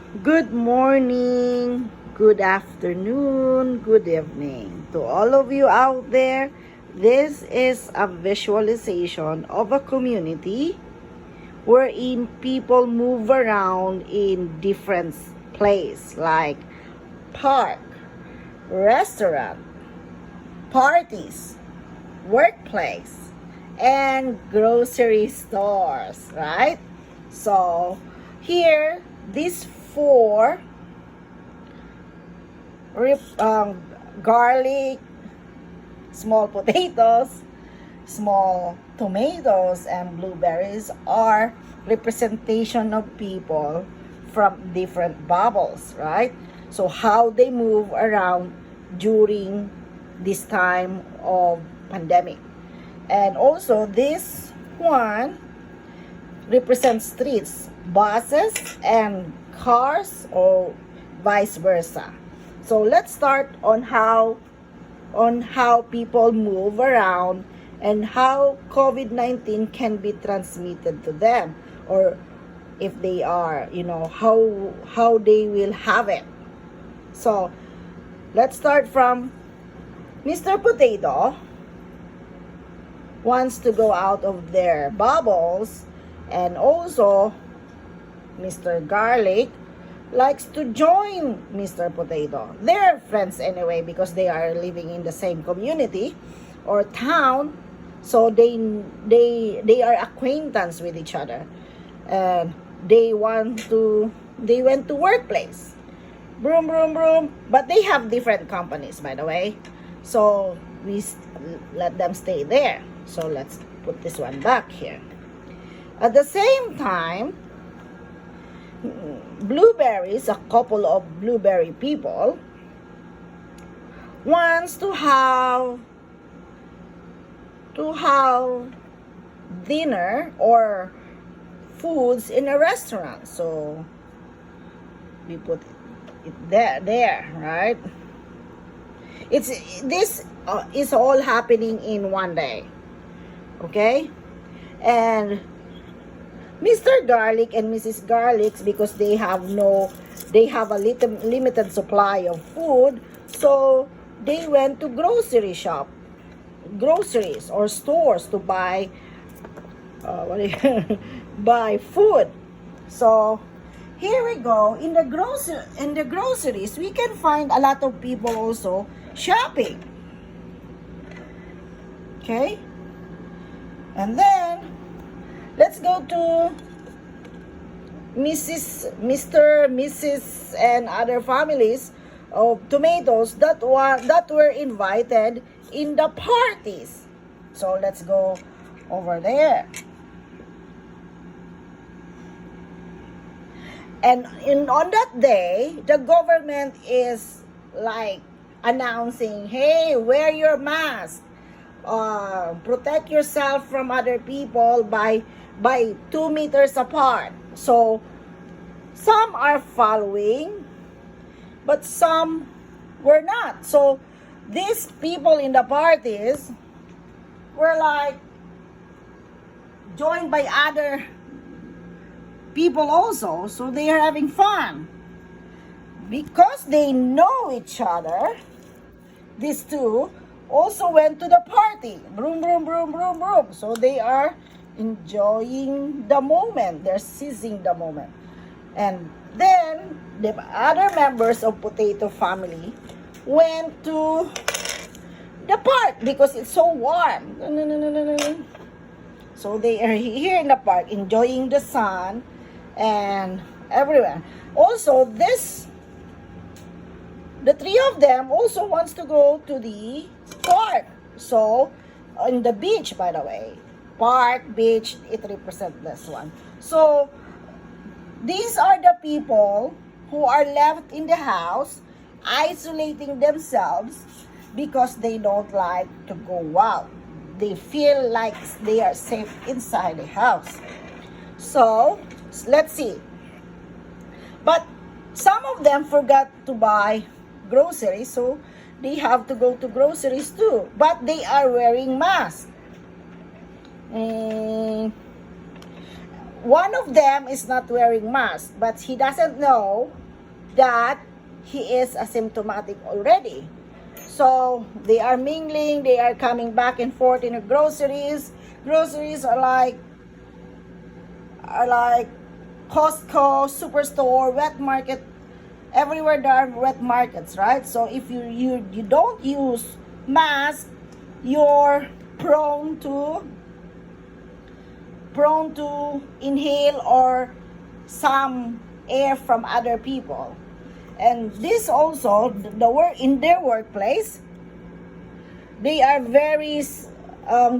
Good morning, good afternoon, good evening. To all of you out there, this is a visualization of a community wherein people move around in different places like park, restaurant, parties, workplace, and grocery stores, right? So, here, these four garlic, small potatoes, small tomatoes, and blueberries are representation of people from different bubbles, right? So how they move around during this time of pandemic. And also this one represents streets, buses, and cars, or vice versa. So let's start on how people move around and how COVID-19 can be transmitted to them, or if they are, how they will have it. So let's start from Mr. Potato wants to go out of their bubbles, and also Mr. Garlic likes to join Mr. Potato. They're friends anyway because they are living in the same community or town, so they are acquaintance with each other, and they went to workplace. Broom, broom, broom. But they have different companies, by the way. So we let them stay there. So let's put this one back here. At the same time, blueberries, a couple of blueberry people, wants to have dinner or foods in a restaurant. So we put it there, right? This is all happening in one day, okay? And Mr. Garlic and Mrs. Garlic, because they have a little limited supply of food, so they went to groceries or stores to buy buy food. So here we go. In the groceries, we can find a lot of people also shopping. Okay? And then let's go to Mrs., and other families of tomatoes that were invited in the parties. So let's go over there. And on that day, the government is like announcing, hey, wear your mask. Protect yourself from other people by 2 meters apart. So some are following, but some were not. So these people in the parties were like joined by other people also, so they are having fun because they know each other. These two also went to the party. Broom, broom, broom, broom, broom. So they are enjoying the moment. They're seizing the moment. And then the other members of Potato family went to the park because it's so warm. So they are here in the park enjoying the sun and everywhere. Also, the three of them also wants to go to the park. So, on the beach, by the way. Park, beach, it represents this one. So, these are the people who are left in the house, isolating themselves because they don't like to go out. They feel like they are safe inside the house. So, let's see. But some of them forgot to buy groceries, so they have to go to groceries too. But they are wearing masks. one of them is not wearing mask, but he doesn't know that he is asymptomatic already. So they are mingling, they are coming back and forth in the groceries. Groceries are like Costco, Superstore, wet market. Everywhere there are wet markets, right? So if you don't use mask, you're prone to inhale or some air from other people. And this also, the work in their workplace, they are very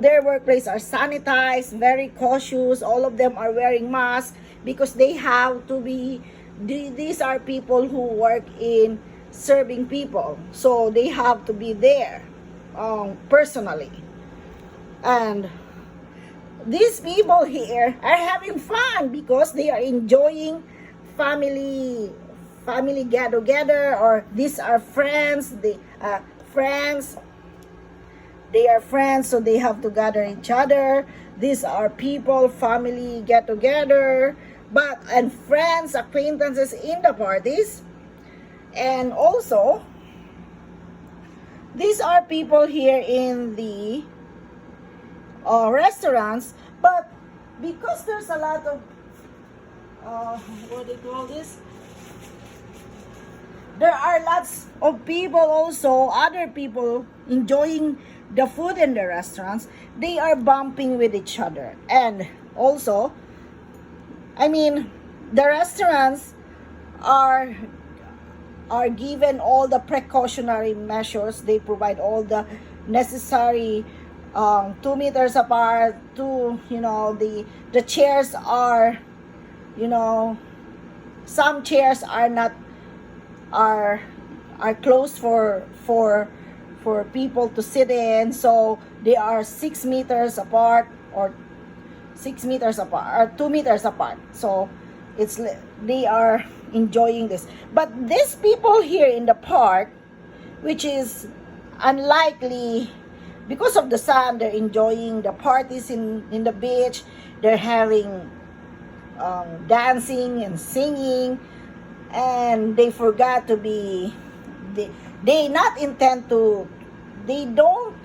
their workplace are sanitized, very cautious. All of them are wearing masks because they have to be. These are people who work in serving people, so they have to be there personally. And these people here are having fun because they are enjoying family get together, or these are friends. They are friends, so they have to gather each other. These are people, family get together, and friends, acquaintances in the parties. And also, these are people here in the restaurants, but because there's a lot of what do you call this? There are lots of people also, other people enjoying the food in the restaurants. They are bumping with each other. And also, the restaurants are given all the precautionary measures. They provide all the necessary 2 meters apart. The chairs are, some chairs are closed for people to sit in, so they are 6 meters apart, or 6 meters apart, or 2 meters apart. So they are enjoying this. But these people here in the park, which is unlikely because of the sun, they're enjoying the parties in the beach. They're having dancing and singing, and they forgot to be. They not intend to. They don't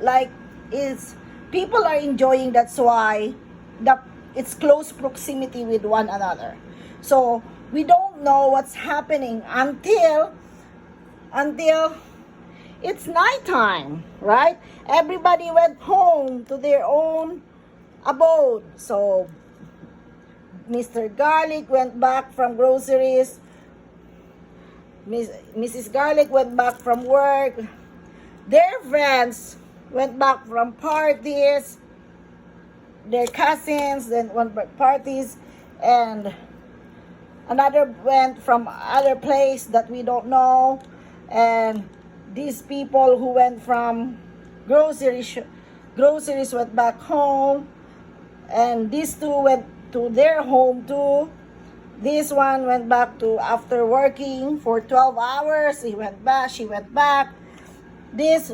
like. Is people are enjoying. That's why it's close proximity with one another. So we don't know what's happening until it's nighttime, right? Everybody went home to their own abode. So Mr. Garlic went back from groceries. Mrs. Garlic went back from work. Their friends went back from parties. Their cousins then went back parties, and another went from other place that we don't know. And these people who went from groceries went back home, and these two went to their home too. This one went back to after working for 12 hours. She went back. This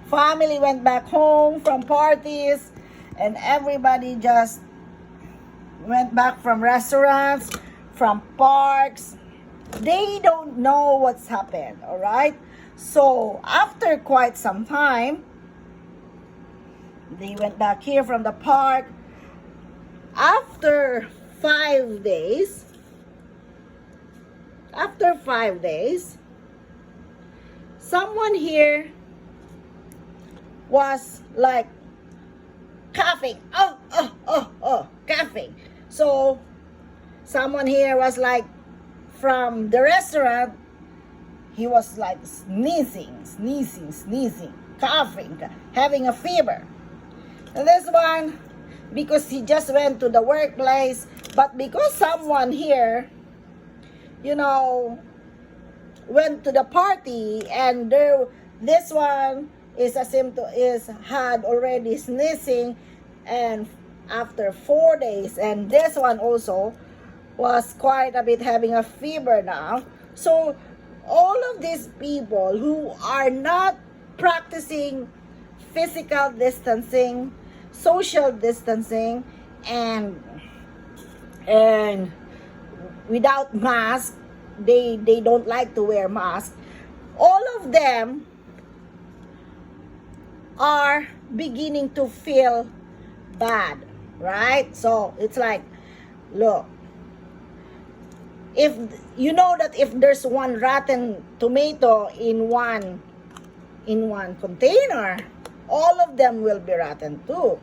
family went back home from parties, and everybody just went back from restaurants, from parks. They don't know what's happened, all right? So after quite some time, they went back here from the park. After 5 days, someone here was like coughing. Coughing. So someone here was like from the restaurant, he was like sneezing, coughing, having a fever. And this one, because he just went to the workplace, but because someone here, went to the party, and this one had already sneezing, and after 4 days, and this one also was quite a bit having a fever now. So all of these people who are not practicing physical distancing, social distancing, and and without mask, they don't like to wear mask. All of them are beginning to feel bad, right? So it's like, look, if you know that if there's one rotten tomato in one container, all of them will be rotten too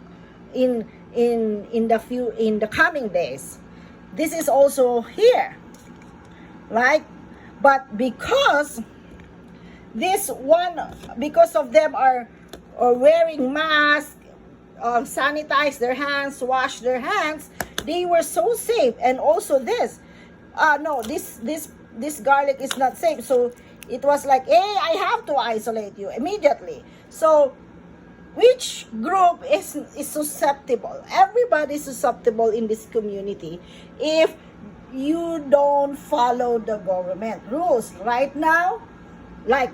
in the coming days. This is also here, right? But because of them are wearing masks, sanitize their hands, wash their hands, they were so safe. And also this garlic is not safe, so it was like, hey, I have to isolate you immediately. So which group is susceptible? Everybody is susceptible in this community if you don't follow the government rules. Right now, like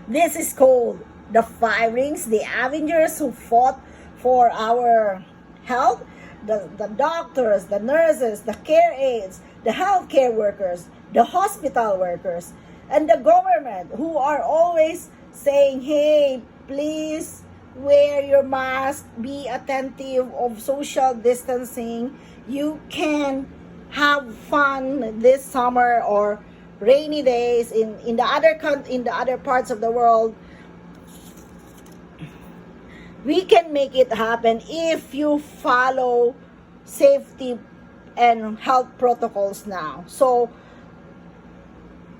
this is called the firings, the Avengers who fought for our health, the doctors, the nurses, the care aides, the healthcare workers, the hospital workers, and the government, who are always saying, hey, please wear your mask, be attentive of social distancing. You can have fun this summer or rainy days in the other parts of the world. We can make it happen if you follow safety and health protocols now. So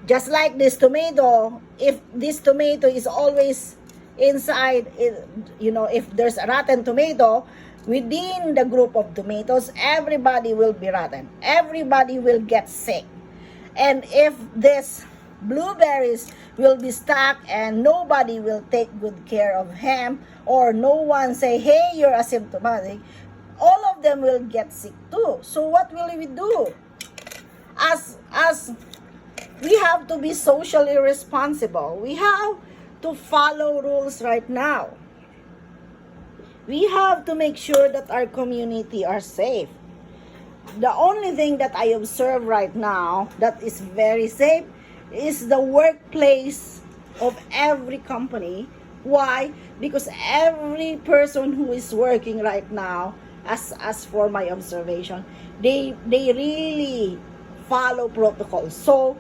just like this tomato, if this tomato is always inside, if there's a rotten tomato within the group of tomatoes, everybody will be rotten, everybody will get sick. And if this blueberries will be stuck and nobody will take good care of him, or no one say, hey, you're asymptomatic, all of them will get sick too. So what will we do? As we have to be socially responsible. We have to follow rules right now. We have to make sure that our community are safe. The only thing that I observe right now that is very safe is the workplace of every company. Why? Because every person who is working right now, as for my observation, they really follow protocols. So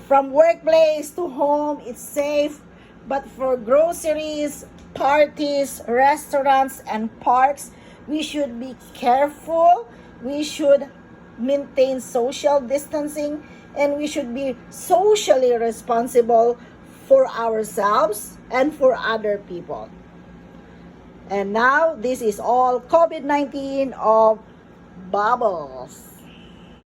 from workplace to home, it's safe. But for groceries, parties, restaurants, and parks, we should be careful. We should maintain social distancing, and we should be socially responsible for ourselves and for other people. And now, this is all COVID-19 of bubbles.